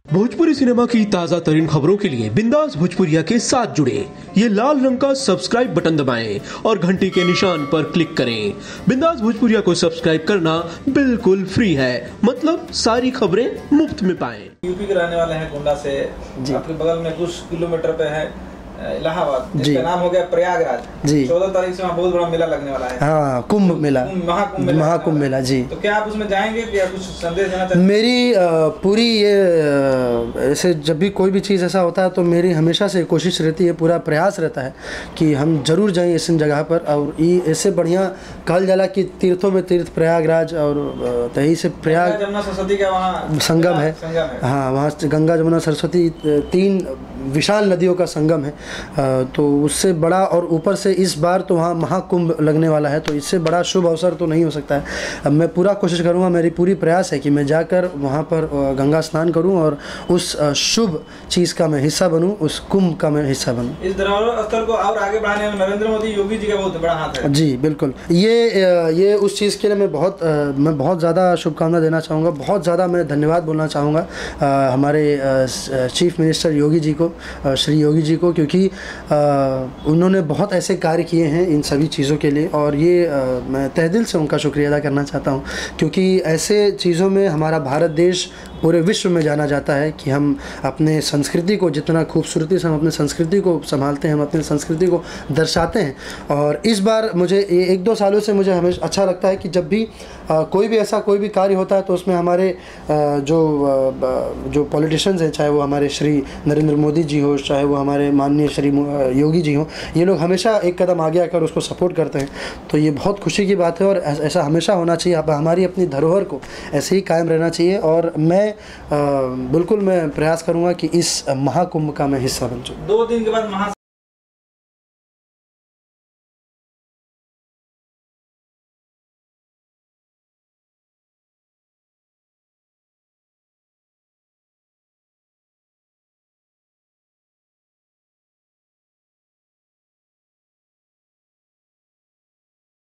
Bhojpuri cinema की ताजा तरीन खबरों के लिए बिंदास भोजपुरिया के साथ जुड़े ये लाल रंग का सब्सक्राइब बटन दबाएं और घंटी के निशान पर क्लिक करें। बिंदास भोजपुरिया को सब्सक्राइब करना बिल्कुल फ्री है, मतलब सारी खबरें मुफ्त में पाएं। यूपी के रहने वाले हैं, गोंडा से आपके बगल में कुछ किलोमीटर पे है इलाहाबाद, जिसका नाम हो गया प्रयागराज जी। 14 तारीख से वहाँ बहुत बड़ा मेला लगने वाला है। हाँ, कुंभ मेला, महाकुंभ मेला जी। तो क्या आप उसमें जाएंगे या कुछ संदेश देना चाहते हैं? मेरी पूरी ये ऐसे जब भी कोई भी चीज़ ऐसा होता है तो मेरी हमेशा से कोशिश रहती है, पूरा प्रयास रहता है कि हम जरूर जाएं इस जगह पर। और ये ऐसे बढ़िया कहल जाला कि तीर्थों में तीर्थ प्रयागराज, और तही से प्रयाग जमुना सरस्वती का वहाँ संगम है। हाँ, वहाँ गंगा जमुना सरस्वती 3 विशाल नदियों का संगम है। तो उससे बड़ा, और ऊपर से इस बार तो वहाँ महाकुंभ लगने वाला है, तो इससे बड़ा शुभ अवसर तो नहीं हो सकता है। अब मैं पूरा कोशिश करूँगा, मेरी पूरी प्रयास है कि मैं जाकर वहाँ पर गंगा स्नान करूँ और उस शुभ चीज़ का मैं हिस्सा बनूँ, उस कुंभ का मैं हिस्सा बनूँ। इस धरोहर स्थल को और आगे बढ़ाने में नरेंद्र मोदी योगी जी का बहुत बड़ा हाथ है। जी बिल्कुल, ये उस चीज़ के लिए मैं बहुत ज़्यादा शुभकामना देना चाहूँगा, बहुत ज़्यादा मैं धन्यवाद बोलना चाहूँगा हमारे चीफ मिनिस्टर योगी जी को, श्री योगी जी को, क्योंकि उन्होंने बहुत ऐसे कार्य किए हैं इन सभी चीज़ों के लिए, और ये मैं तहे दिल से उनका शुक्रिया अदा करना चाहता हूँ, क्योंकि ऐसे चीज़ों में हमारा भारत देश पूरे विश्व में जाना जाता है कि हम अपने संस्कृति को जितना खूबसूरती से हम अपने संस्कृति को संभालते हैं, हम अपनी संस्कृति को दर्शाते हैं। और इस बार मुझे 1-2 सालों से मुझे हमेशा अच्छा लगता है कि जब भी कोई भी कार्य होता है तो उसमें हमारे जो पॉलिटिशियंस हैं, चाहे वो हमारे श्री नरेंद्र मोदी जी हो, चाहे वो हमारे माननीय श्री योगी जी हो, ये लोग हमेशा एक कदम आगे आकर उसको सपोर्ट करते हैं। तो ये बहुत खुशी की बात है और ऐसा हमेशा होना चाहिए। अब हमारी अपनी धरोहर को ऐसे ही कायम रहना चाहिए, और मैं बिल्कुल मैं प्रयास करूँगा कि इस महाकुंभ का मैं हिस्सा बन जाऊँ। 2 दिन के बाद